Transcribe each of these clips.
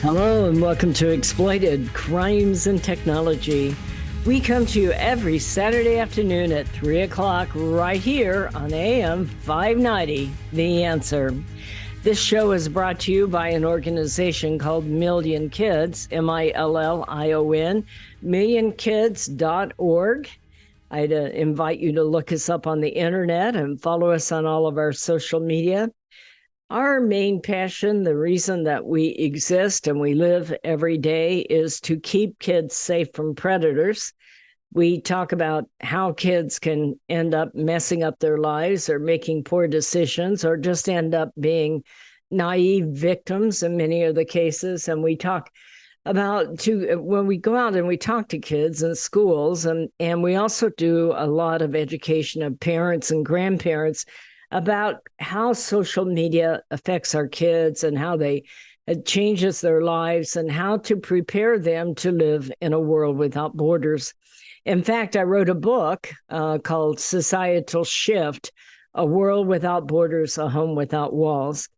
Hello and welcome to Exploited Crimes and Technology. We come to you every Saturday afternoon at 3 o'clock right here on AM 590, The Answer. This show is brought to you by an organization called Million Kids, MILLION, millionkids.org. I'd invite you to look us up on the internet and follow us on all of our social media. Our main passion, the reason that we exist and we live every day, is to keep kids safe from predators. We talk about how kids can end up messing up their lives or making poor decisions or just end up being naive victims in many of the cases. And we talk about when we go out and we talk to kids in schools, and we also do a lot of education of parents and grandparents about how social media affects our kids and how it changes their lives and how to prepare them to live in a world without borders. In fact, I wrote a book called Societal Shift, A World Without Borders, A Home Without Walls.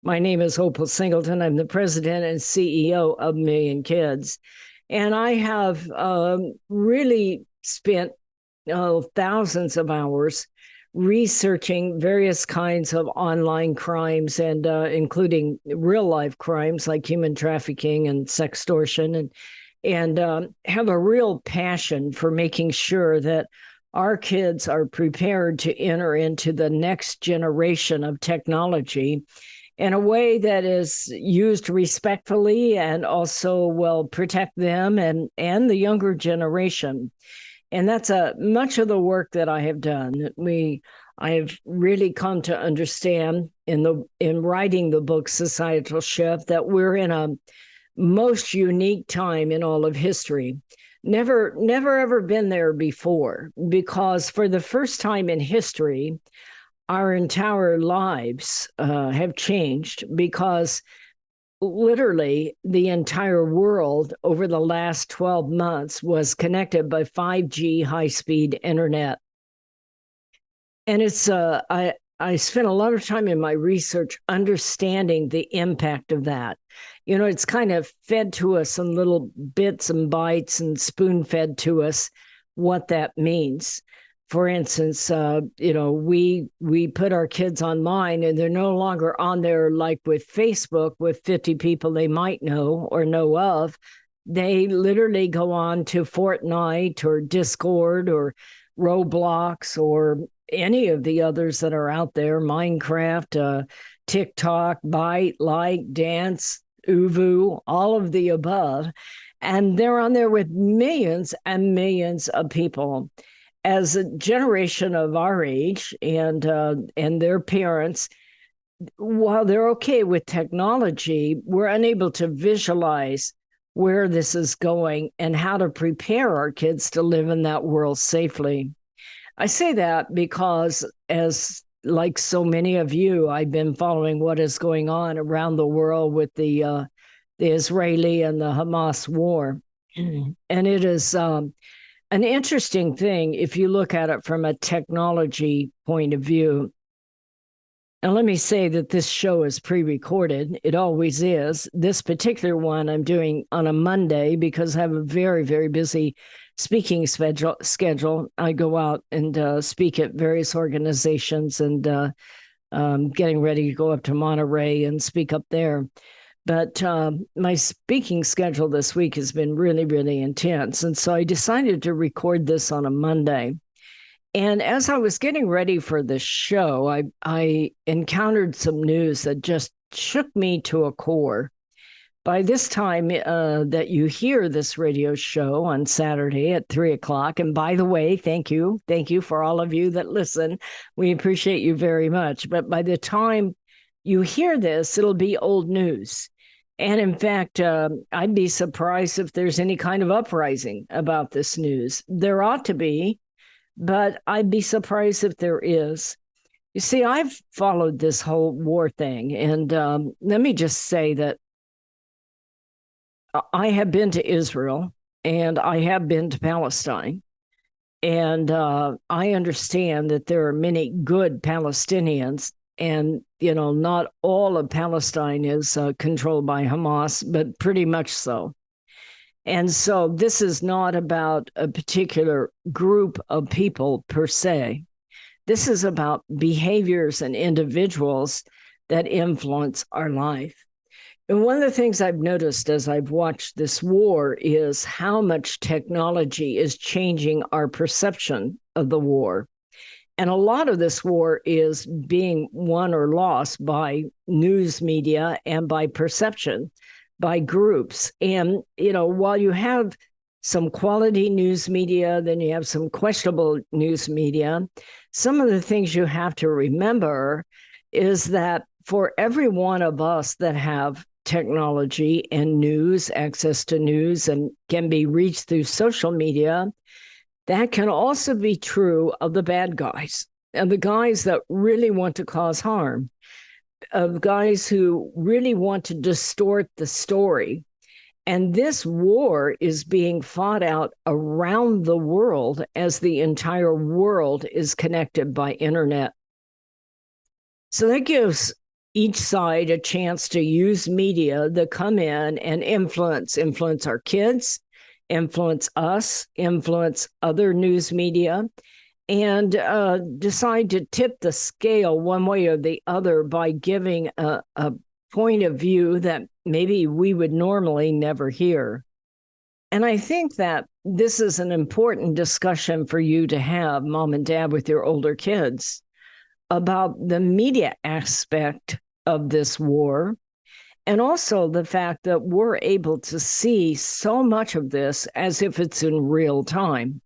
My name is Opal Singleton. I'm the president and CEO of Million Kids. And I have really spent thousands of hours researching various kinds of online crimes and including real life crimes like human trafficking and sextortion, and have a real passion for making sure that our kids are prepared to enter into the next generation of technology in a way that is used respectfully and also will protect them and the younger generation. And that's much of the work that I have done. I have really come to understand in writing the book Societal Shift that we're in a most unique time in all of history. Never ever been there before, because for the first time in history, our entire lives have changed, because literally the entire world over the last 12 months was connected by 5G high-speed internet. And it's I spent a lot of time in my research understanding the impact of that. You know, it's kind of fed to us in little bits and bites and spoon-fed to us what that means. For instance, we put our kids online and they're no longer on there like with Facebook with 50 people they might know or know of. They literally go on to Fortnite or Discord or Roblox or any of the others that are out there, Minecraft, TikTok, Byte, Like, Dance, Uvu, all of the above. And they're on there with millions and millions of people. As a generation of our age and their parents, while they're okay with technology, we're unable to visualize where this is going and how to prepare our kids to live in that world safely. I say that because, as like so many of you, I've been following what is going on around the world with the Israeli and the Hamas war. And it is an interesting thing if you look at it from a technology point of view. And let me say that this show is pre-recorded. It always is. This particular one I'm doing on a Monday because I have a very, very busy speaking schedule. I go out and speak at various organizations and getting ready to go up to Monterey and speak up there. But my speaking schedule this week has been really, really intense. And so I decided to record this on a Monday. And as I was getting ready for this show, I encountered some news that just shook me to a core. By this time that you hear this radio show on Saturday at 3 o'clock, and by the way, thank you for all of you that listen. We appreciate you very much. But by the time you hear this, it'll be old news. And in fact, I'd be surprised if there's any kind of uprising about this news. There ought to be, but I'd be surprised if there is. You see, I've followed this whole war thing, and let me just say that I have been to Israel, and I have been to Palestine, and I understand that there are many good Palestinians And, not all of Palestine is controlled by Hamas, but pretty much so. And so this is not about a particular group of people per se. This is about behaviors and individuals that influence our life. And one of the things I've noticed as I've watched this war is how much technology is changing our perception of the war. And a lot of this war is being won or lost by news media and by perception, by groups. And, while you have some quality news media, then you have some questionable news media, some of the things you have to remember is that for every one of us that have technology and news, access to news, and can be reached through social media, that can also be true of the bad guys and the guys that really want to cause harm, of guys who really want to distort the story. And this war is being fought out around the world as the entire world is connected by internet. So that gives each side a chance to use media that come in and influence our kids, influence us, influence other news media, and decide to tip the scale one way or the other by giving a point of view that maybe we would normally never hear. And I think that this is an important discussion for you to have, mom and dad, with your older kids about the media aspect of this war, and also the fact that we're able to see so much of this as if it's in real time,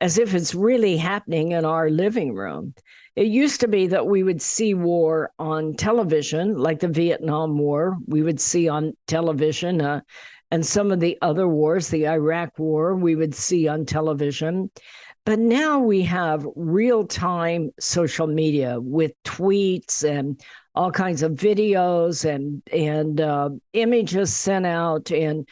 as if it's really happening in our living room. It used to be that we would see war on television, like the Vietnam War, we would see on television, and some of the other wars, the Iraq War, we would see on television. But now we have real-time social media with tweets and all kinds of videos and images sent out and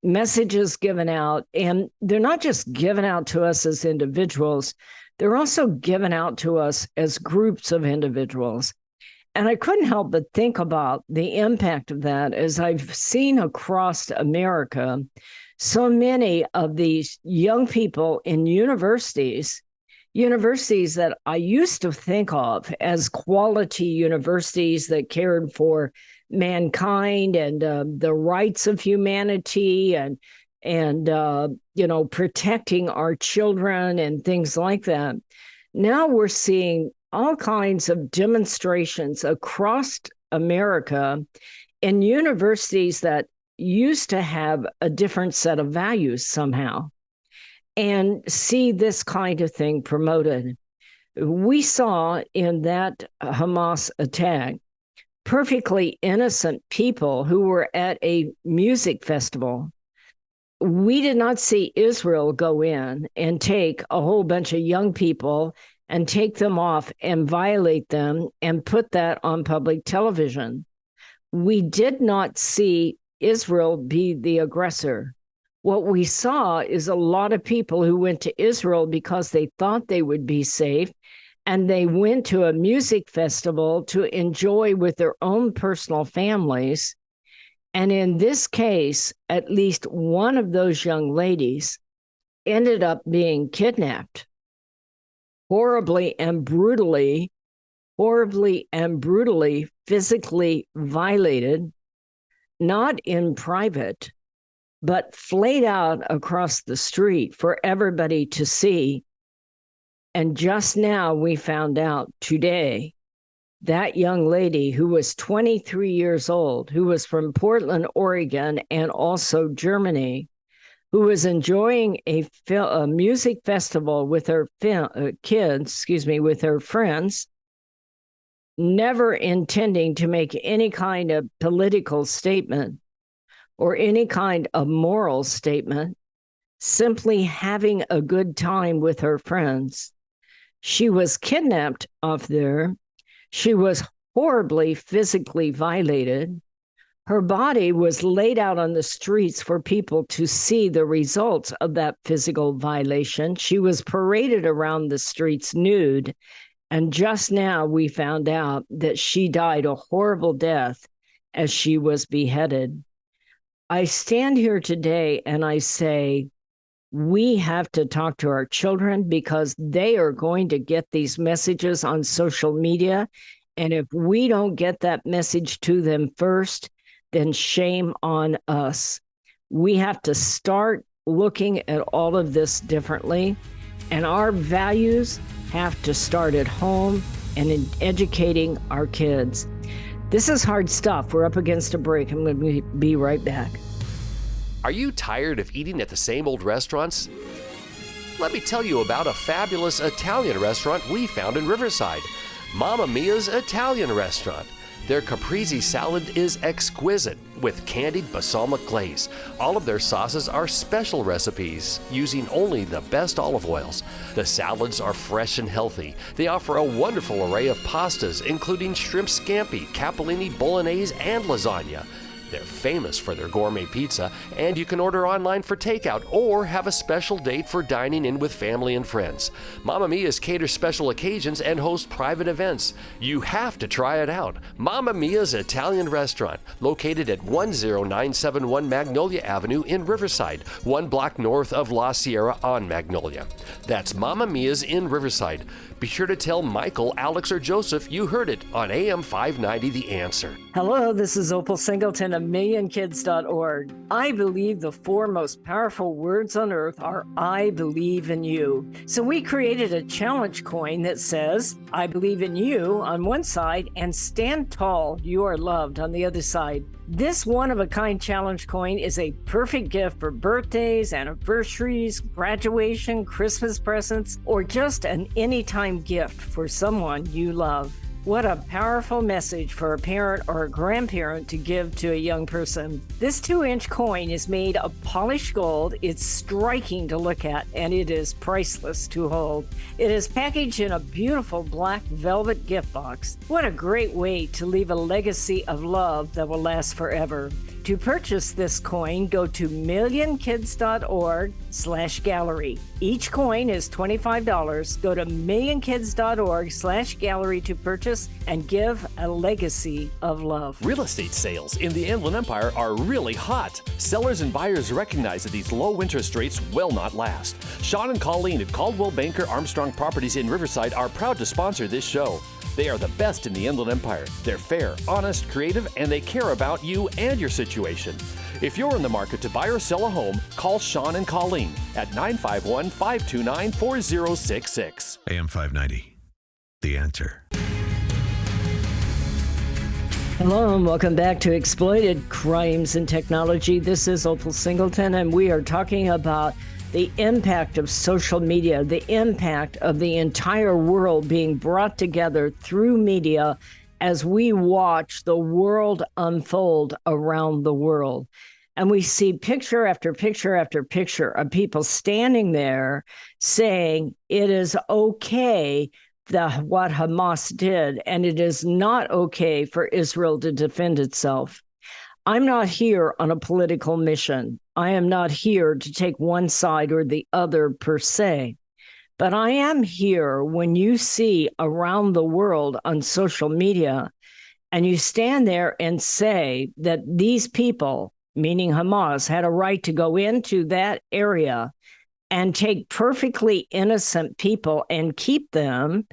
messages given out. And they're not just given out to us as individuals, they're also given out to us as groups of individuals. And I couldn't help but think about the impact of that as I've seen across America so many of these young people in universities that I used to think of as quality universities that cared for mankind and the rights of humanity and protecting our children and things like that. Now we're seeing all kinds of demonstrations across America in universities that used to have a different set of values somehow, and see this kind of thing promoted. We saw in that Hamas attack perfectly innocent people who were at a music festival. We did not see Israel go in and take a whole bunch of young people and take them off and violate them and put that on public television. We did not see Israel be the aggressor. What we saw is a lot of people who went to Israel because they thought they would be safe, and they went to a music festival to enjoy with their own personal families. And in this case, at least one of those young ladies ended up being kidnapped, horribly and brutally physically violated, not in private, but flayed out across the street for everybody to see. And just now we found out today that young lady who was 23 years old, who was from Portland, Oregon, and also Germany, who was enjoying a music festival with her with her friends, never intending to make any kind of political statement or any kind of moral statement, simply having a good time with her friends. She was kidnapped off there. She was horribly physically violated. Her body was laid out on the streets for people to see the results of that physical violation. She was paraded around the streets nude And just now we found out that she died a horrible death as she was beheaded. I stand here today and I say, we have to talk to our children because they are going to get these messages on social media. And if we don't get that message to them first, then shame on us. We have to start looking at all of this differently. And our values have to start at home and in educating our kids. This is hard stuff. We're up against a break. I'm going to be right back. Are you tired of eating at the same old restaurants? Let me tell you about a fabulous Italian restaurant we found in Riverside, Mamma Mia's Italian Restaurant. Their caprese salad is exquisite with candied balsamic glaze. All of their sauces are special recipes using only the best olive oils. The salads are fresh and healthy. They offer a wonderful array of pastas, including shrimp scampi, capellini, bolognese, and lasagna. They're famous for their gourmet pizza, and you can order online for takeout or have a special date for dining in with family and friends. Mamma Mia's caters special occasions and hosts private events. You have to try it out. Mamma Mia's Italian Restaurant, located at 10971 Magnolia Avenue in Riverside, 1 block north of La Sierra on Magnolia. That's Mamma Mia's in Riverside. Be sure to tell Michael, Alex, or Joseph you heard it on AM 590 The Answer. Hello, this is Opal Singleton of MillionKids.org. I believe the 4 most powerful words on earth are I believe in you. So we created a challenge coin that says, I believe in you on one side and stand tall, you are loved on the other side. This one-of-a-kind challenge coin is a perfect gift for birthdays, anniversaries, graduation, Christmas presents, or just an anytime gift for someone you love. What a powerful message for a parent or a grandparent to give to a young person. This 2-inch coin is made of polished gold. It's striking to look at, and it is priceless to hold. It is packaged in a beautiful black velvet gift box. What a great way to leave a legacy of love that will last forever. To purchase this coin, go to millionkids.org/gallery. Each coin is $25. Go to millionkids.org/gallery to purchase and give a legacy of love. Real estate sales in the Inland Empire are really hot. Sellers and buyers recognize that these low interest rates will not last. Sean and Colleen at Caldwell Banker Armstrong Properties in Riverside are proud to sponsor this show. They are the best in the Inland Empire. They're fair, honest, creative, and they care about you and your situation. If you're in the market to buy or sell a home, call Sean and Colleen at 951-529-4066. AM 590, The Answer. Hello and welcome back to Exploited Crimes and Technology. This is Opal Singleton, and we are talking about the impact of social media, the impact of the entire world being brought together through media as we watch the world unfold around the world. And we see picture after picture after picture of people standing there saying it is okay what Hamas did, and it is not okay for Israel to defend itself. I'm not here on a political mission. I am not here to take one side or the other per se. But I am here when you see around the world on social media and you stand there and say that these people, meaning Hamas, had a right to go into that area and take perfectly innocent people and keep them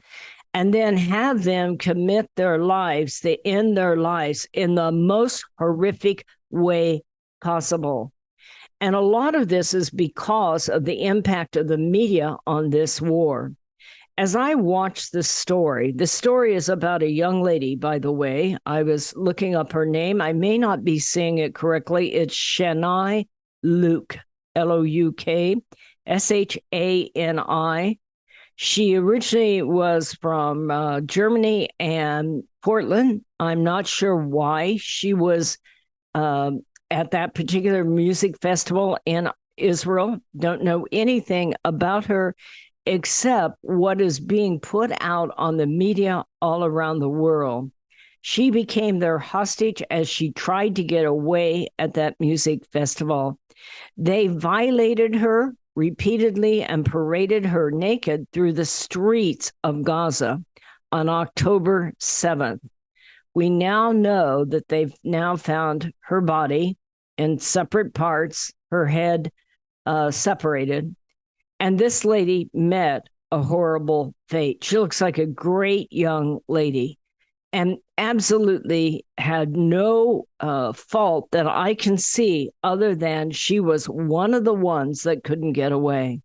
and then have them commit their lives, they end their lives in the most horrific way possible. And a lot of this is because of the impact of the media on this war. As I watched the story is about a young lady, by the way. I was looking up her name. I may not be saying it correctly. It's Shani Luke, L-O-U-K, S-H-A-N-I. She originally was from Germany and Portland. I'm not sure why she was at that particular music festival in Israel. Don't know anything about her except what is being put out on the media all around the world. She became their hostage as she tried to get away at that music festival. They violated her repeatedly and paraded her naked through the streets of Gaza. on October 7th. We now know that they've now found her body in separate parts, her head separated. And this lady met a horrible fate. She looks like a great young lady and absolutely had no fault that I can see other than she was one of the ones that couldn't get away.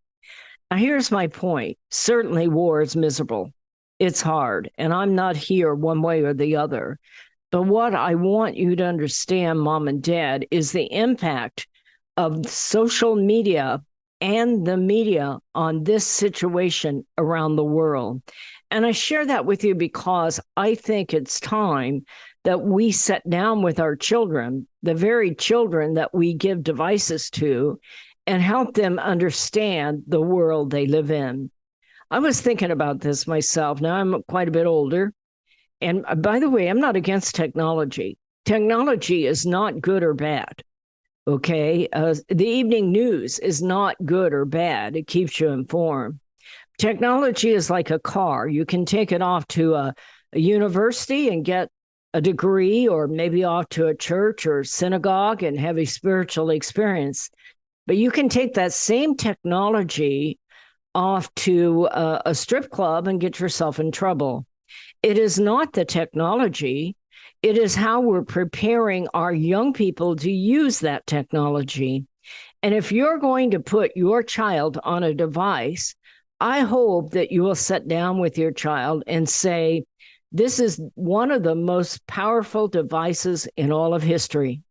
Now, here's my point. Certainly, war is miserable. It's hard, and I'm not here one way or the other. But what I want you to understand, mom and dad, is the impact of social media and the media on this situation around the world. And I share that with you because I think it's time that we sit down with our children, the very children that we give devices to, and help them understand the world they live in. I was thinking about this myself. Now I'm quite a bit older. And by the way, I'm not against technology. Technology is not good or bad. Okay. The evening news is not good or bad. It keeps you informed. Technology is like a car. You can take it off to a university and get a degree, or maybe off to a church or synagogue and have a spiritual experience. But you can take that same technology off to a strip club and get yourself in trouble. It is not the technology. It is how we're preparing our young people to use that technology. And if you're going to put your child on a device, I hope that you will sit down with your child and say, this is one of the most powerful devices in all of history.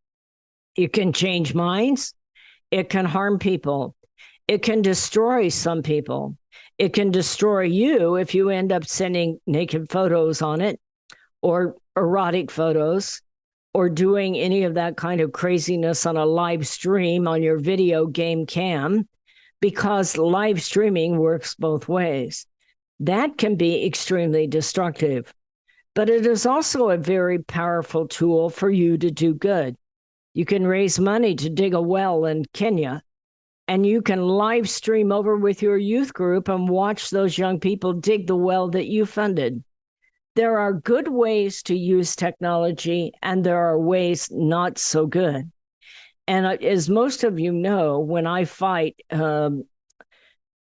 It can change minds. It can harm people. It can destroy some people. It can destroy you if you end up sending naked photos on it, or erotic photos, or doing any of that kind of craziness on a live stream on your video game cam, because live streaming works both ways. That can be extremely destructive, but it is also a very powerful tool for you to do good. You can raise money to dig a well in Kenya, and you can live stream over with your youth group and watch those young people dig the well that you funded. There are good ways to use technology, and there are ways not so good. And as most of you know, when I fight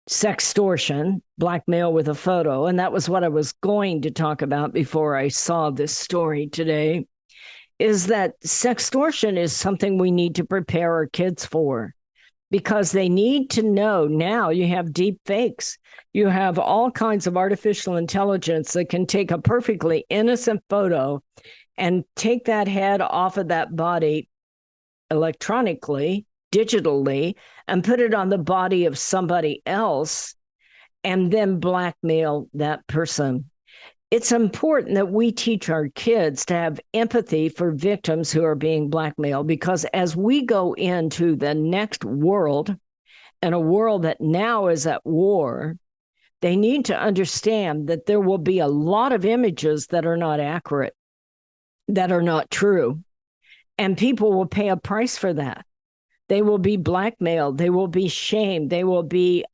sextortion, blackmail with a photo, and that was what I was going to talk about before I saw this story today, is that sextortion is something we need to prepare our kids for, because they need to know. Now you have deep fakes. You have all kinds of artificial intelligence that can take a perfectly innocent photo and take that head off of that body electronically, digitally, and put it on the body of somebody else, and then blackmail that person. It's important that we teach our kids to have empathy for victims who are being blackmailed, because as we go into the next world, and a world that now is at war, they need to understand that there will be a lot of images that are not accurate, that are not true, and people will pay a price for that. They will be blackmailed. They will be shamed. They will be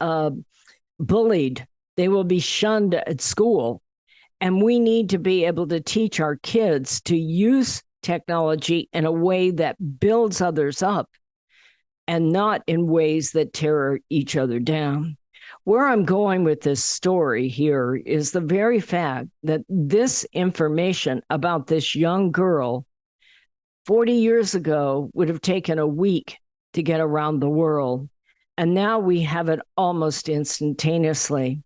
bullied. They will be shunned at school. And we need to be able to teach our kids to use technology in a way that builds others up, and not in ways that tear each other down. Where I'm going with this story here is the very fact that this information about this young girl 40 years ago would have taken a week to get around the world. And now we have it almost instantaneously.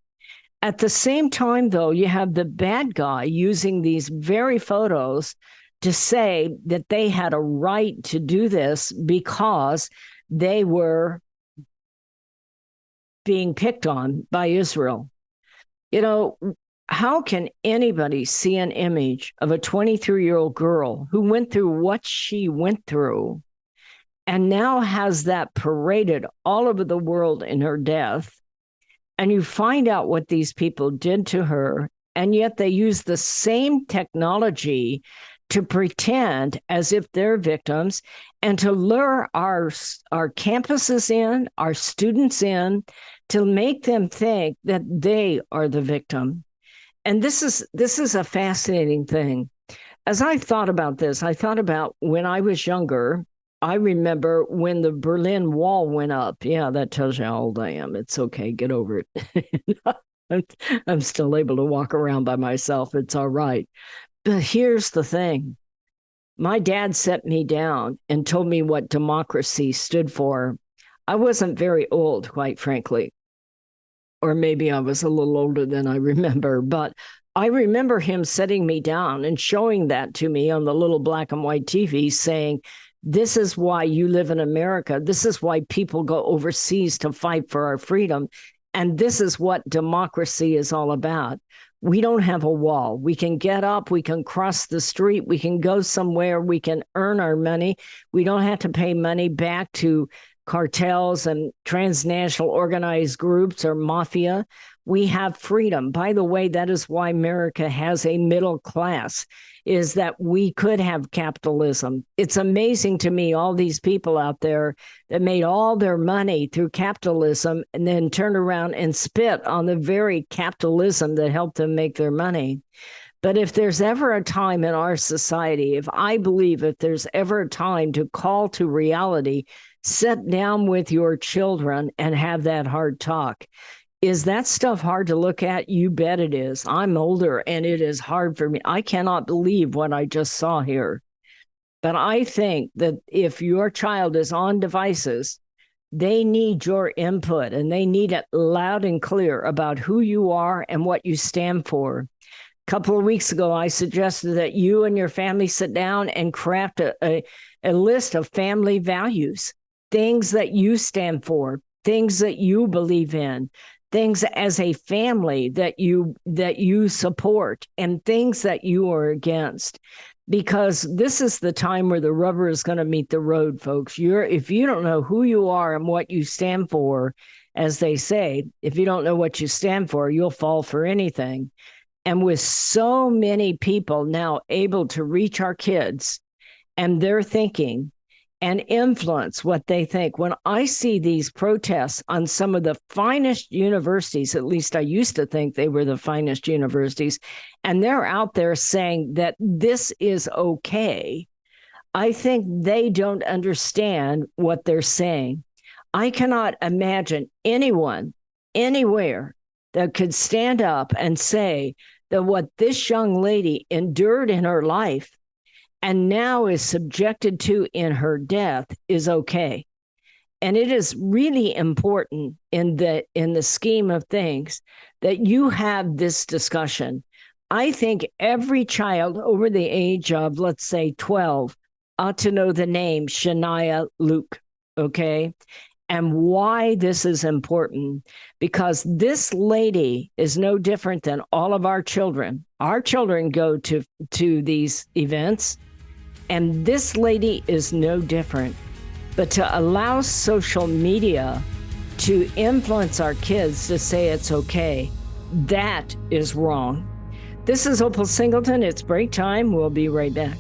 At the same time, though, you have the bad guy using these very photos to say that they had a right to do this because they were being picked on by Israel. You know, how can anybody see an image of a 23-year-old girl who went through what she went through and now has that paraded all over the world in her death? And you find out what these people did to her, and yet they use the same technology to pretend as if they're victims, and to lure our campuses in, our students in, to make them think that they are the victim. And this is a fascinating thing. As I thought about this, I thought about when I was younger. I remember when the Berlin Wall went up. Yeah, that tells you how old I am. It's okay, get over it. I'm still able to walk around by myself. It's all right. But here's the thing. My dad set me down and told me what democracy stood for. I wasn't very old, quite frankly. Or maybe I was a little older than I remember, but I remember him setting me down and showing that to me on the little black and white TV, saying, this is why you live in America. This is why people go overseas to fight for our freedom. And this is what democracy is all about. We don't have a wall. We can get up, we can cross the street, we can go somewhere, we can earn our money. We don't have to pay money back to cartels and transnational organized groups or mafia. We have freedom. By the way, that is why America has a middle class, is that we could have capitalism. It's amazing to me, all these people out there that made all their money through capitalism and then turned around and spit on the very capitalism that helped them make their money. But if there's ever a time in our society, if there's ever a time to call to reality, sit down with your children and have that hard talk. Is that stuff hard to look at? You bet it is. I'm older and it is hard for me. I cannot believe what I just saw here. But I think that if your child is on devices, they need your input and they need it loud and clear about who you are and what you stand for. A couple of weeks ago, I suggested that you and your family sit down and craft a list of family values, things that you stand for, things that you believe in, things as a family that you support, and things that you are against. Because this is the time where the rubber is going to meet the road, folks. If you don't know who you are and what you stand for, as they say, if you don't know what you stand for, you'll fall for anything. And with so many people now able to reach our kids and their thinking and influence what they think. When I see these protests on some of the finest universities, at least I used to think they were the finest universities, and they're out there saying that this is okay, I think they don't understand what they're saying. I cannot imagine anyone anywhere that could stand up and say that what this young lady endured in her life and now is subjected to in her death is okay. And it is really important in the scheme of things that you have this discussion. I think every child over the age of, let's say, 12 ought to know the name Shania Luke, okay? And why this is important, because this lady is no different than all of our children. Our children go to these events, and this lady is no different. But to allow social media to influence our kids to say it's okay, that is wrong. This is Opal Singleton. It's break time. We'll be right back.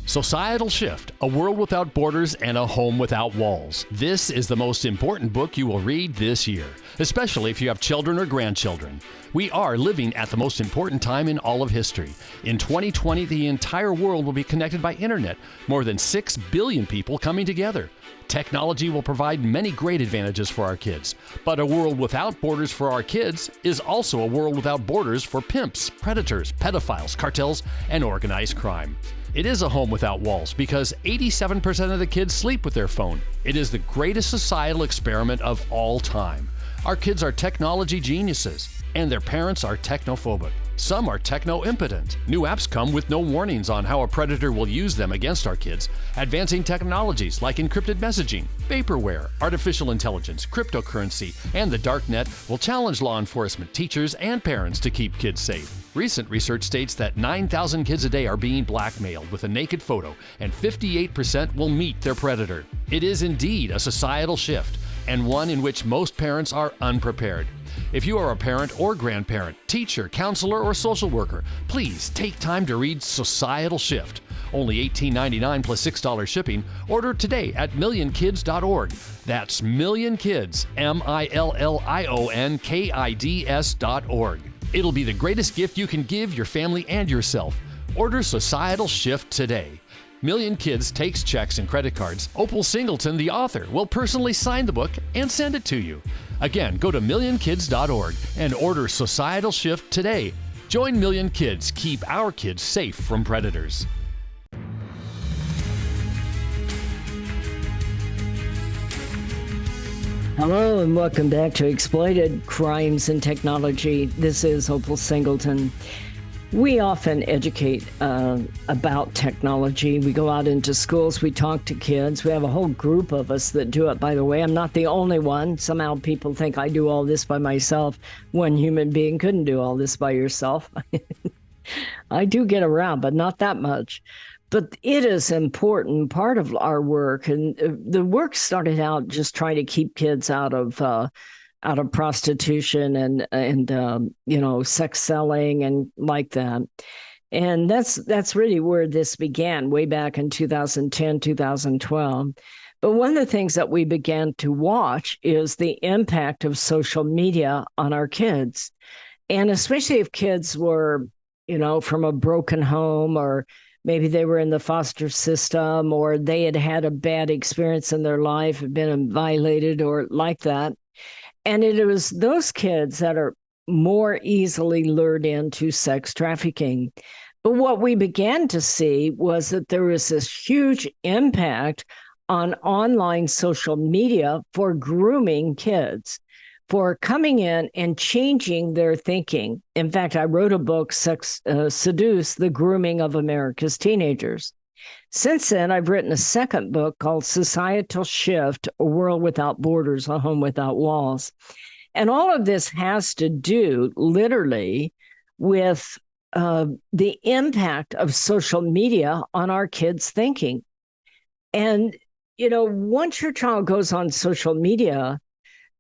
Societal Shift, A World Without Borders and a Home Without Walls. This is the most important book you will read this year, especially if you have children or grandchildren. We are living at the most important time in all of history. In 2020, the entire world will be connected by internet, more than 6 billion people coming together. Technology will provide many great advantages for our kids, but a world without borders for our kids is also a world without borders for pimps, predators, pedophiles, cartels, and organized crime. It is a home without walls because 87% of the kids sleep with their phone. It is the greatest societal experiment of all time. Our kids are technology geniuses, and their parents are technophobic. Some are techno-impotent. New apps come with no warnings on how a predator will use them against our kids. Advancing technologies like encrypted messaging, vaporware, artificial intelligence, cryptocurrency, and the darknet will challenge law enforcement, teachers, and parents to keep kids safe. Recent research states that 9,000 kids a day are being blackmailed with a naked photo, and 58% will meet their predator. It is indeed a societal shift, and one in which most parents are unprepared. If you are a parent or grandparent, teacher, counselor, or social worker, please take time to read Societal Shift. Only $18.99 plus $6 shipping. Order today at millionkids.org. That's millionkids, MILLIONKIDS.org. It'll be the greatest gift you can give your family and yourself. Order Societal Shift today. Million Kids takes checks and credit cards. Opal Singleton, the author, will personally sign the book and send it to you. Again, go to millionkids.org and order Societal Shift today. Join Million Kids. Keep our kids safe from predators. Hello and welcome back to Exploited Crimes and Technology. This is Opal Singleton. We often educate about technology. We go out into schools, we talk to kids. We have a whole group of us that do it, by the way. I'm not the only one. Somehow people think I do all this by myself. One human being couldn't do all this by yourself. I do get around, but not that much. But it is an important part of our work. And the work started out just trying to keep kids out of prostitution and sex selling and like that. And that's really where this began way back in 2010, 2012. But one of the things that we began to watch is the impact of social media on our kids. And especially if kids were, from a broken home, or maybe they were in the foster system, or they had had a bad experience in their life, had been violated or like that. And it was those kids that are more easily lured into sex trafficking. But what we began to see was that there was this huge impact on online social media for grooming kids, for coming in and changing their thinking. In fact, I wrote a book, Seduce, the Grooming of America's Teenagers. Since then, I've written a second book called Societal Shift, A World Without Borders, A Home Without Walls. And all of this has to do literally with the impact of social media on our kids' thinking. And, once your child goes on social media,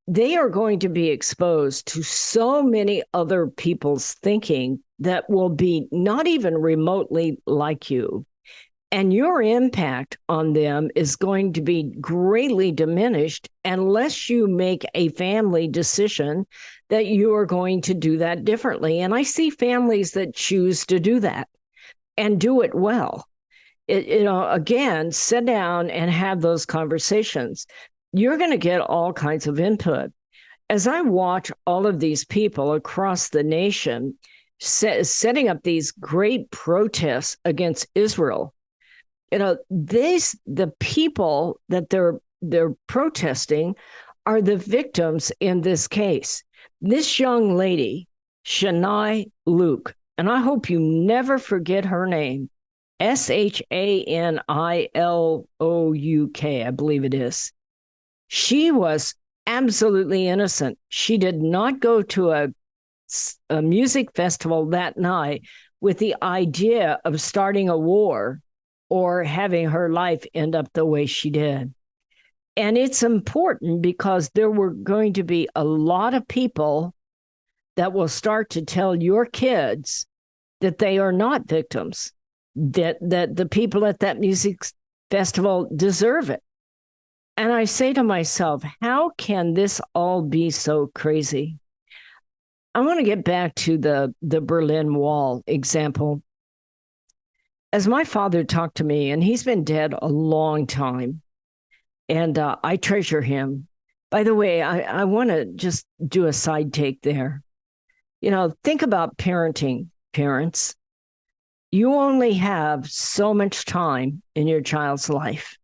they are going to be exposed to so many other people's thinking that will be not even remotely like you. And your impact on them is going to be greatly diminished unless you make a family decision that you are going to do that differently. And I see families that choose to do that and do it well. Again, sit down and have those conversations. You're going to get all kinds of input. As I watch all of these people across the nation setting up these great protests against Israel, the people that they're protesting are the victims in this case. This young lady, Shani Luke, and I hope you never forget her name, Shanilouk, I believe it is. She was absolutely innocent. She did not go to a music festival that night with the idea of starting a war or having her life end up the way she did. And it's important because there were going to be a lot of people that will start to tell your kids that they are not victims, that the people at that music festival deserve it. And I say to myself, how can this all be so crazy? I want to get back to the Berlin Wall example. As my father talked to me, and he's been dead a long time, and I treasure him. By the way, I want to just do a side take there. Think about parenting, parents. You only have so much time in your child's life.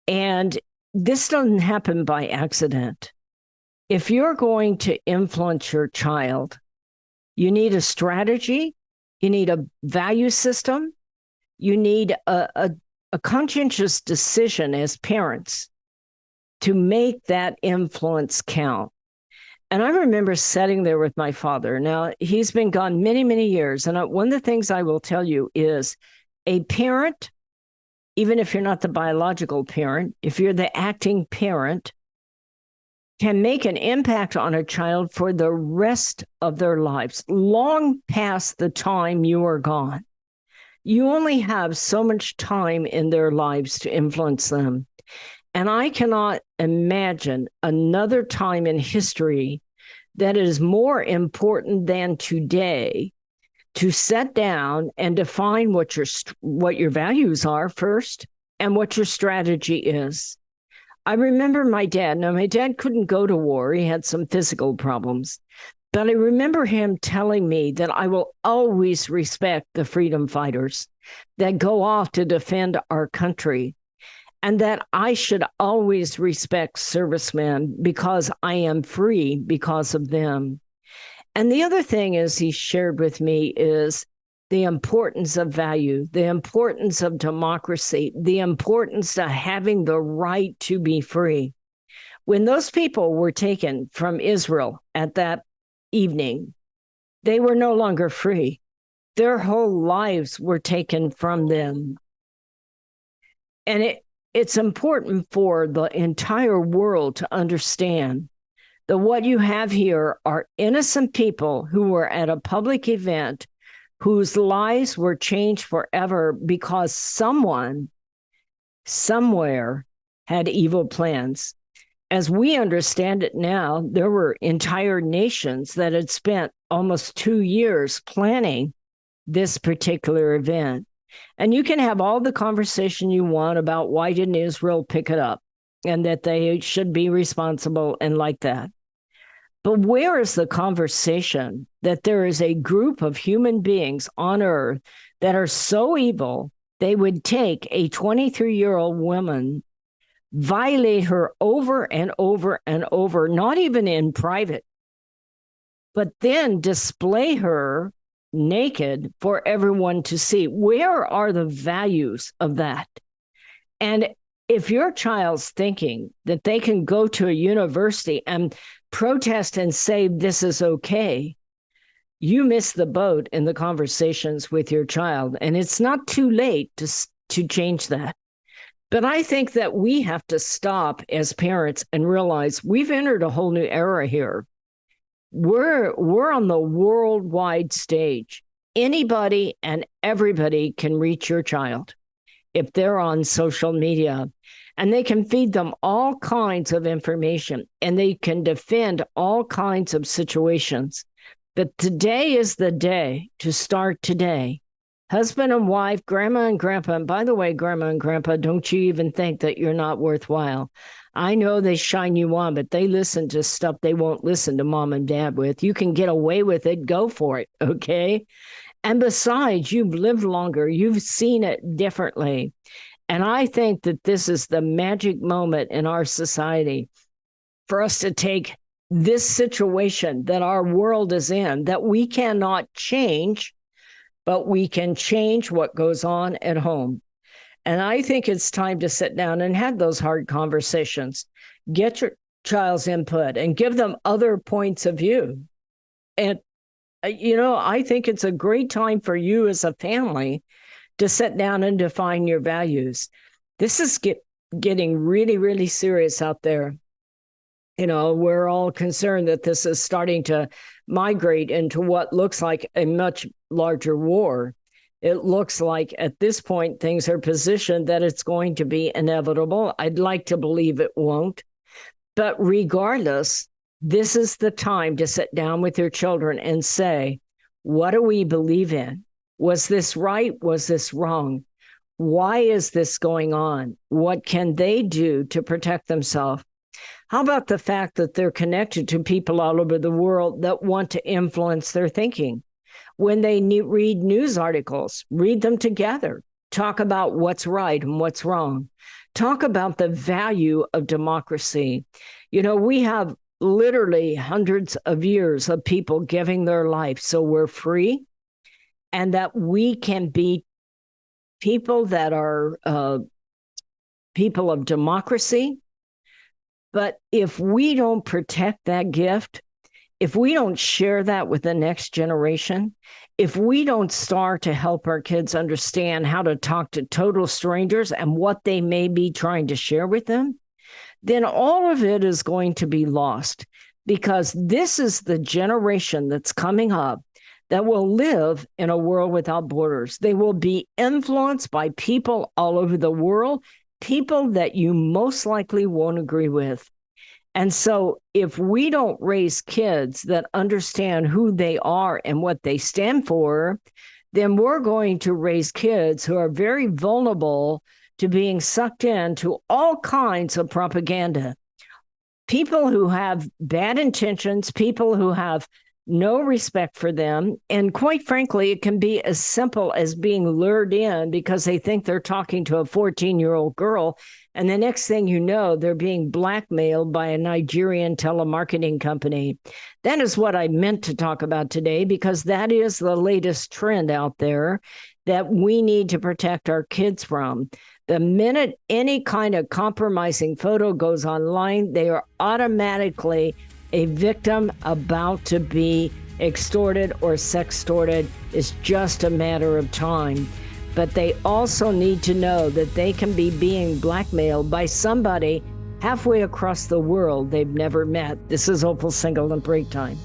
And this doesn't happen by accident. If you're going to influence your child, you need a strategy, you need a value system, you need a conscientious decision as parents to make that influence count. And I remember sitting there with my father. Now, he's been gone many, many years. And one of the things I will tell you is a parent, even if you're not the biological parent, if you're the acting parent, can make an impact on a child for the rest of their lives, long past the time you are gone. You only have so much time in their lives to influence them. And I cannot imagine another time in history that it is more important than today to sit down and define what your values are first and what your strategy is. I remember my dad. Now, my dad couldn't go to war. He had some physical problems. But I remember him telling me that I will always respect the freedom fighters that go off to defend our country, and that I should always respect servicemen because I am free because of them. And the other thing is he shared with me is the importance of value, the importance of democracy, the importance of having the right to be free. When those people were taken from Israel at that evening, they were no longer free. Their whole lives were taken from them. And it's important for the entire world to understand that what you have here are innocent people who were at a public event whose lives were changed forever because someone, somewhere, had evil plans. As we understand it now, there were entire nations that had spent almost 2 years planning this particular event. And you can have all the conversation you want about why didn't Israel pick it up and that they should be responsible and like that. But where is the conversation that there is a group of human beings on earth that are so evil, they would take a 23-year-old woman, violate her over and over and over, not even in private, but then display her naked for everyone to see? Where are the values of that? And if your child's thinking that they can go to a university and protest and say this is okay, you miss the boat in the conversations with your child. And it's not too late to change that. But I think that we have to stop as parents and realize we've entered a whole new era here. We're on the worldwide stage. Anybody and everybody can reach your child if they're on social media, and they can feed them all kinds of information, and they can defend all kinds of situations. But today is the day to start today. Husband and wife, grandma and grandpa, and by the way, grandma and grandpa, don't you even think that you're not worthwhile. I know they shine you on, but they listen to stuff they won't listen to mom and dad with. You can get away with it, go for it, okay? And besides, you've lived longer, you've seen it differently. And I think that this is the magic moment in our society for us to take this situation that our world is in, that we cannot change, but we can change what goes on at home. And I think it's time to sit down and have those hard conversations, get your child's input and give them other points of view. And, I think it's a great time for you as a family to sit down and define your values. This is getting really, really serious out there. We're all concerned that this is starting to migrate into what looks like a much larger war. It looks like at this point, things are positioned that it's going to be inevitable. I'd like to believe it won't. But regardless, this is the time to sit down with your children and say, what do we believe in? Was this right? Was this wrong? Why is this going on? What can they do to protect themselves? How about the fact that they're connected to people all over the world that want to influence their thinking? When they read news articles, read them together. Talk about what's right and what's wrong. Talk about the value of democracy. We have literally hundreds of years of people giving their life so we're free, and that we can be people that are people of democracy. But if we don't protect that gift, if we don't share that with the next generation, if we don't start to help our kids understand how to talk to total strangers and what they may be trying to share with them, then all of it is going to be lost, because this is the generation that's coming up that will live in a world without borders. They will be influenced by people all over the world, people that you most likely won't agree with. And so if we don't raise kids that understand who they are and what they stand for, then we're going to raise kids who are very vulnerable to being sucked into all kinds of propaganda. People who have bad intentions, people who have no respect for them. And quite frankly, it can be as simple as being lured in because they think they're talking to a 14-year-old girl. And the next thing you know, they're being blackmailed by a Nigerian telemarketing company. That is what I meant to talk about today, because that is the latest trend out there that we need to protect our kids from. The minute any kind of compromising photo goes online, they are automatically a victim about to be extorted or sextorted. Is just a matter of time. But they also need to know that they can be being blackmailed by somebody halfway across the world they've never met. This is Opal Singleton Break Time.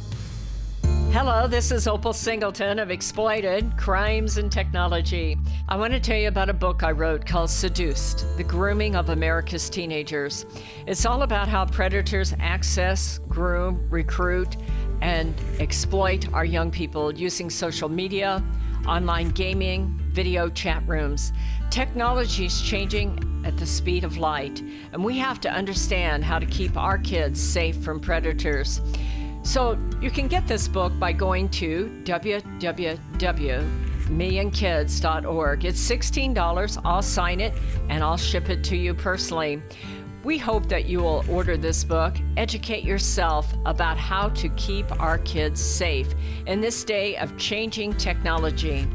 Hello, this is Opal Singleton of Exploited Crimes and Technology. I want to tell you about a book I wrote called Seduced: The Grooming of America's Teenagers. It's all about how predators access, groom, recruit, and exploit our young people using social media, online gaming, video chat rooms. Technology is changing at the speed of light, and we have to understand how to keep our kids safe from predators. So you can get this book by going to www.millionkids.org. It's $16. I'll sign it and I'll ship it to you personally. We hope that you will order this book, educate yourself about how to keep our kids safe in this day of changing technology.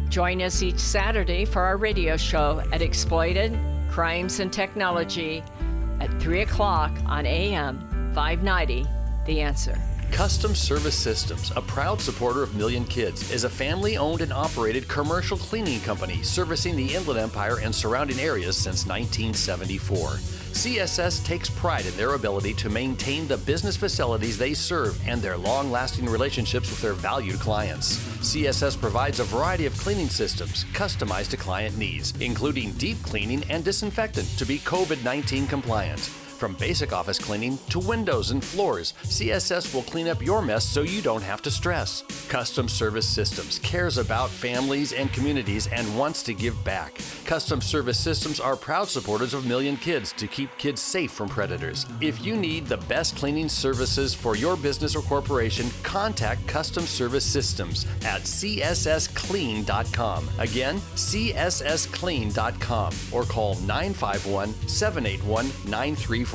Join us each Saturday for our radio show at Exploited Crimes and Technology at 3 o'clock on AM 590. The Answer. Custom Service Systems, a proud supporter of Million Kids, is a family-owned and operated commercial cleaning company servicing the Inland Empire and surrounding areas since 1974. CSS takes pride in their ability to maintain the business facilities they serve and their long-lasting relationships with their valued clients. CSS provides a variety of cleaning systems customized to client needs, including deep cleaning and disinfectant to be COVID-19 compliant. From basic office cleaning to windows and floors, CSS will clean up your mess so you don't have to stress. Custom Service Systems cares about families and communities and wants to give back. Custom Service Systems are proud supporters of Million Kids to keep kids safe from predators. If you need the best cleaning services for your business or corporation, contact Custom Service Systems at cssclean.com. Again, cssclean.com, or call 951-781-9345.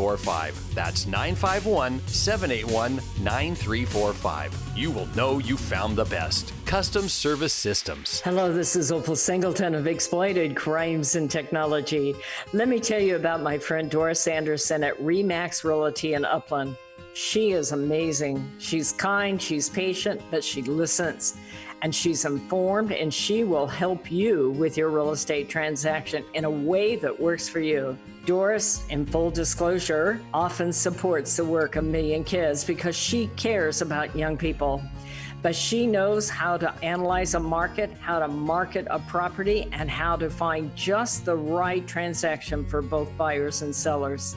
That's 951-781-9345. You will know you found the best. Custom Service Systems. Hello, this is Opal Singleton of Exploited Crimes and Technology. Let me tell you about my friend Doris Anderson at Remax Realty in Upland. She is amazing. She's kind, she's patient, but she listens. And she's informed, and she will help you with your real estate transaction in a way that works for you. Doris, in full disclosure, often supports the work of Million Kids because she cares about young people. But she knows how to analyze a market, how to market a property, and how to find just the right transaction for both buyers and sellers.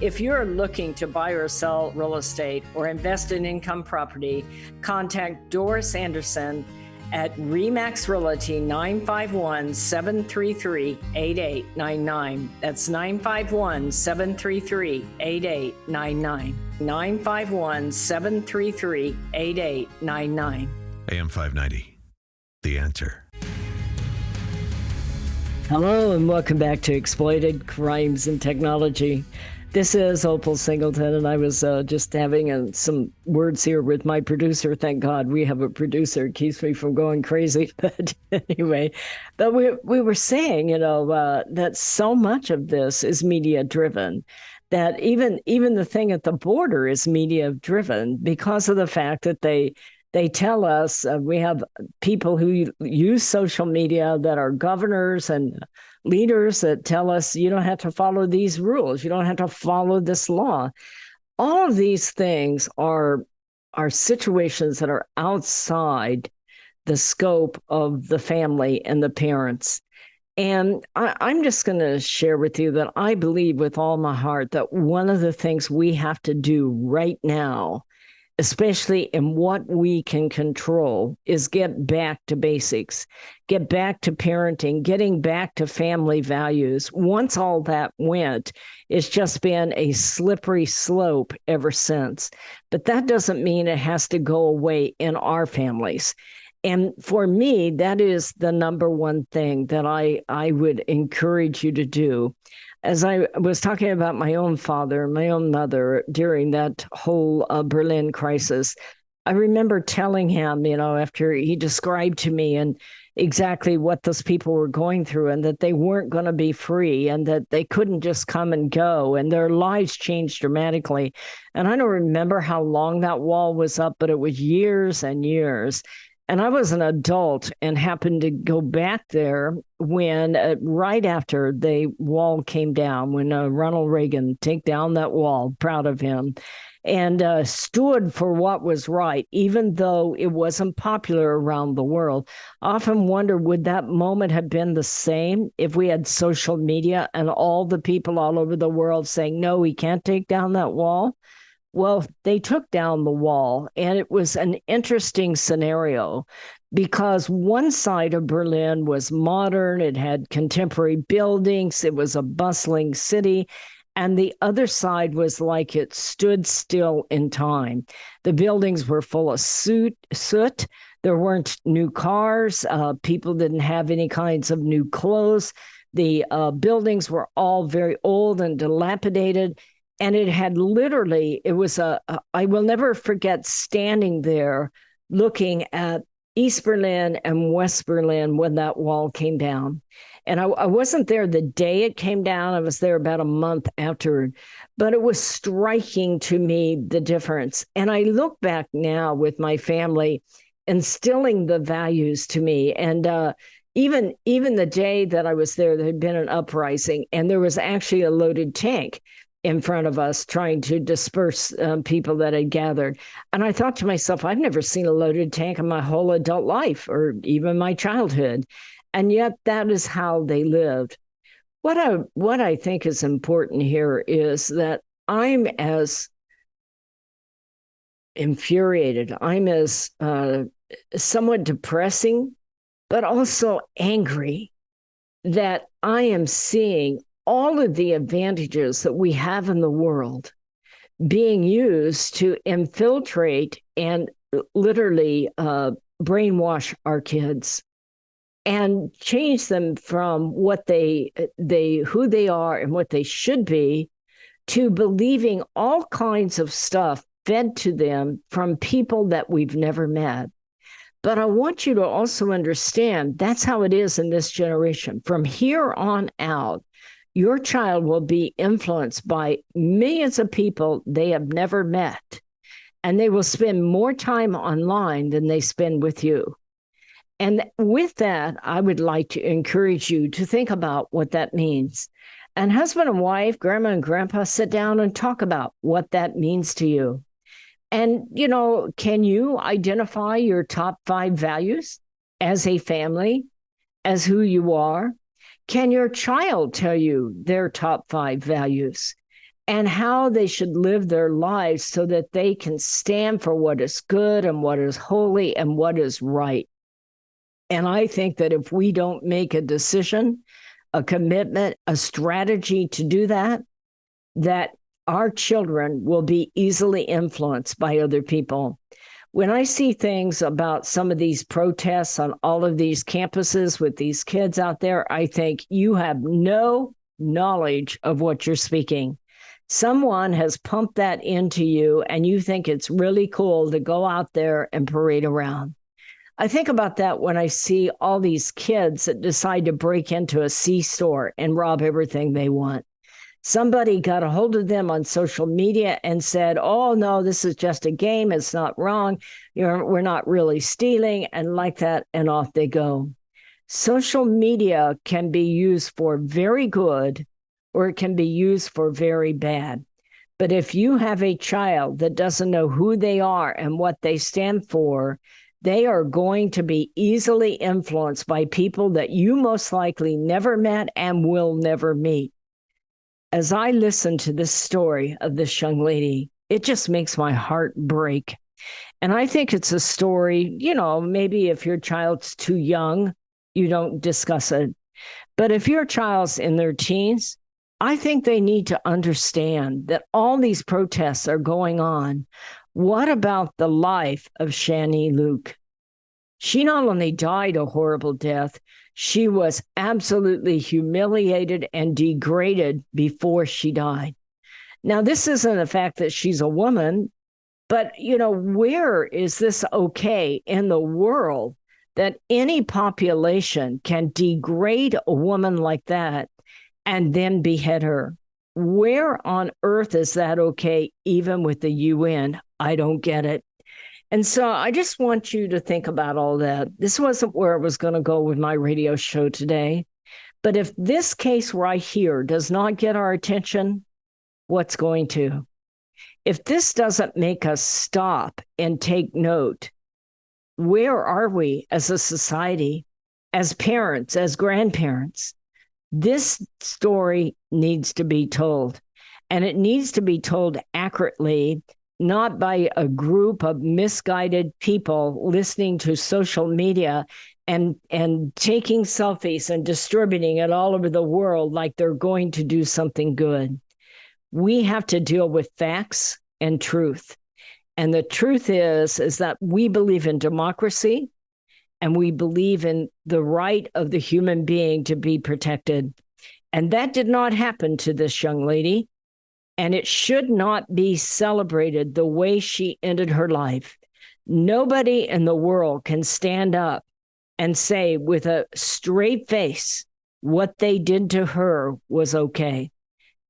If you're looking to buy or sell real estate or invest in income property, contact Doris Anderson at Remax Realty, 951-733-8899. That's 951-733-8899. 951-733-8899. AM 590. The Answer. Hello and welcome back to Exploited Crimes and Technology. This is Opal Singleton, and I was just having some words here with my producer. Thank God we have a producer. It keeps me from going crazy. But anyway, but we were saying, that so much of this is media driven, that even the thing at the border is media driven because of the fact that they tell us we have people who use social media that are governors and leaders that tell us you don't have to follow these rules. You don't have to follow this law. All of these things are situations that are outside the scope of the family and the parents. And I'm just going to share with you that I believe with all my heart that one of the things we have to do right now, especially in what we can control, is get back to basics, get back to parenting, getting back to family values. Once all that went, it's just been a slippery slope ever since. But that doesn't mean it has to go away in our families. And for me, that is the number one thing that I would encourage you to do. As I was talking about my own father, my own mother during that whole Berlin crisis, I remember telling him, after he described to me and exactly what those people were going through and that they weren't going to be free and that they couldn't just come and go and their lives changed dramatically. And I don't remember how long that wall was up, but it was years and years. And I was an adult and happened to go back there when, right after the wall came down, when Ronald Reagan take down that wall, proud of him, and stood for what was right, even though it wasn't popular around the world. I often wonder, would that moment have been the same if we had social media and all the people all over the world saying, no, we can't take down that wall? Well, they took down the wall, and it was an interesting scenario because one side of Berlin was modern, it had contemporary buildings, it was a bustling city, and the other side was like it stood still in time. The buildings were full of soot. There weren't new cars. People didn't have any kinds of new clothes. The buildings were all very old and dilapidated. And it had literally, I will never forget standing there looking at East Berlin and West Berlin when that wall came down. And I wasn't there the day it came down. I was there about a month after, but it was striking to me, the difference. And I look back now with my family instilling the values to me. And even the day that I was there had been an uprising, and there was actually a loaded tank in front of us trying to disperse people that had gathered. And I thought to myself, I've never seen a loaded tank in my whole adult life or even my childhood. And yet that is how they lived. What I think is important here is that I'm as infuriated, I'm as somewhat depressing, but also angry that I am seeing all of the advantages that we have in the world being used to infiltrate and literally brainwash our kids and change them from what who they are and what they should be to believing all kinds of stuff fed to them from people that we've never met. But I want you to also understand that's how it is in this generation. From here on out, your child will be influenced by millions of people they have never met, and they will spend more time online than they spend with you. And with that, I would like to encourage you to think about what that means. And husband and wife, grandma and grandpa, sit down and talk about what that means to you. And, can you identify your top 5 values as a family, as who you are? Can your child tell you their top 5 values and how they should live their lives so that they can stand for what is good and what is holy and what is right? And I think that if we don't make a decision, a commitment, a strategy to do that, that our children will be easily influenced by other people. When I see things about some of these protests on all of these campuses with these kids out there, I think you have no knowledge of what you're speaking. Someone has pumped that into you, and you think it's really cool to go out there and parade around. I think about that when I see all these kids that decide to break into a C-store and rob everything they want. Somebody got a hold of them on social media and said, oh, no, this is just a game. It's not wrong. We're not really stealing, and like that, and off they go. Social media can be used for very good, or it can be used for very bad. But if you have a child that doesn't know who they are and what they stand for, They are going to be easily influenced by people that you most likely never met and will never meet. As I listen to this story of this young lady, it just makes my heart break. And I think it's a story, maybe if your child's too young, you don't discuss it. But if your child's in their teens, I think they need to understand that all these protests are going on. What about the life of Shani Luke? She not only died a horrible death, she was absolutely humiliated and degraded before she died. Now, this isn't the fact that she's a woman, but, where is this okay in the world that any population can degrade a woman like that and then behead her? Where on earth is that okay, even with the UN? I don't get it. And so I just want you to think about all that. This wasn't where I was going to go with my radio show today. But if this case right here does not get our attention, what's going to? If this doesn't make us stop and take note, where are we as a society, as parents, as grandparents? This story needs to be told, and it needs to be told accurately, not by a group of misguided people listening to social media and taking selfies and distributing it all over the world like they're going to do something good. We have to deal with facts and truth. And the truth is that we believe in democracy and we believe in the right of the human being to be protected. And that did not happen to this young lady. And it should not be celebrated the way she ended her life. Nobody in the world can stand up and say with a straight face what they did to her was okay.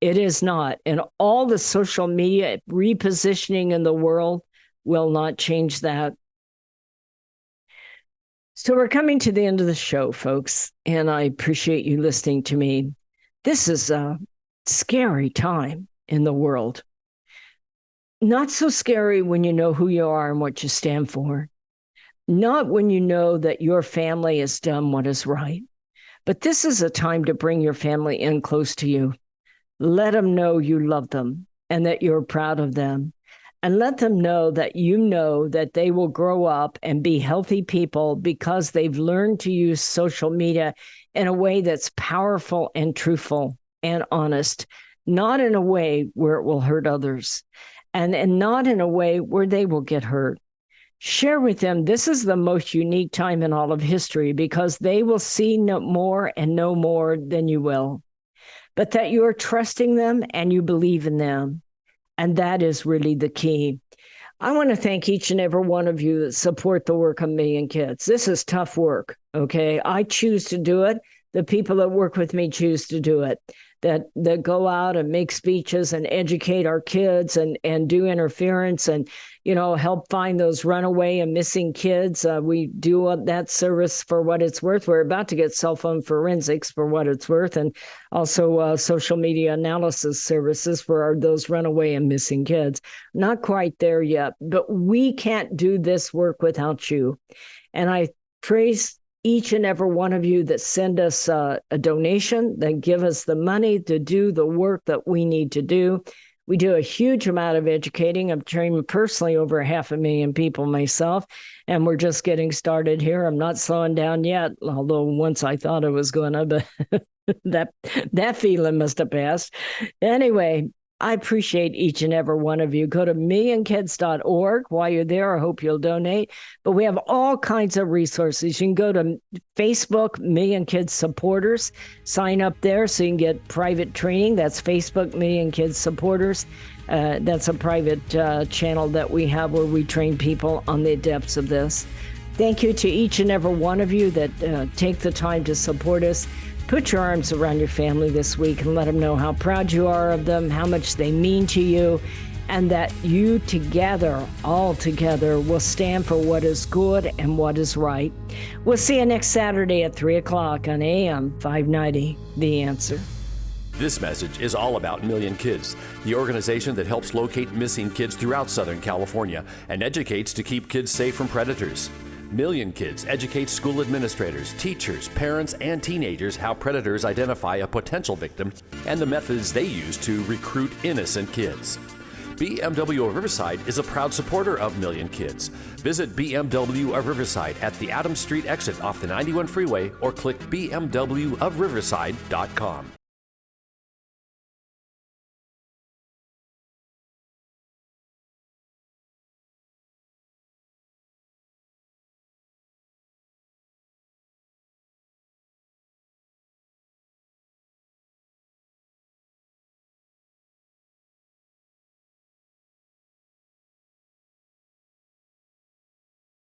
It is not. And all the social media repositioning in the world will not change that. So we're coming to the end of the show, folks, and I appreciate you listening to me. This is a scary time in the world. Not so scary when you know who you are and what you stand for. Not when you know that your family has done what is right. But this is a time to bring your family in close to you. Let them know you love them and that you're proud of them. And let them know that they will grow up and be healthy people because they've learned to use social media in a way that's powerful and truthful and honest, not in a way where it will hurt others and not in a way where they will get hurt. Share with them, this is the most unique time in all of history because they will see no more and know more than you will. But that you are trusting them and you believe in them. And that is really the key. I want to thank each and every one of you that support the work of Million Kids. This is tough work, okay? I choose to do it. The people that work with me choose to do it, that go out and make speeches and educate our kids and do interference and, help find those runaway and missing kids. We do that service for what it's worth. We're about to get cell phone forensics for what it's worth, and also social media analysis services for those runaway and missing kids. Not quite there yet, but we can't do this work without you. And I praise each and every one of you that send us a donation, that give us the money to do the work that we need to do. We do a huge amount of educating. I've trained personally over 500,000 people myself, and we're just getting started here. I'm not slowing down yet, although once I thought I was going to, but that feeling must have passed. Anyway, I appreciate each and every one of you. Go to millionkids.org. While you're there, I hope you'll donate. But we have all kinds of resources. You can go to Facebook, Million Kids Supporters. Sign up there so you can get private training. That's Facebook, Million Kids Supporters. That's a private channel that we have where we train people on the depths of this. Thank you to each and every one of you that take the time to support us. Put your arms around your family this week and let them know how proud you are of them, how much they mean to you, and that you together, all together, will stand for what is good and what is right. We'll see you next Saturday at 3 o'clock on AM 590, The Answer. This message is all about Million Kids, the organization that helps locate missing kids throughout Southern California and educates to keep kids safe from predators. Million Kids educates school administrators, teachers, parents, and teenagers how predators identify a potential victim and the methods they use to recruit innocent kids. BMW of Riverside is a proud supporter of Million Kids. Visit BMW of Riverside at the Adams Street exit off the 91 freeway or click bmwofriverside.com.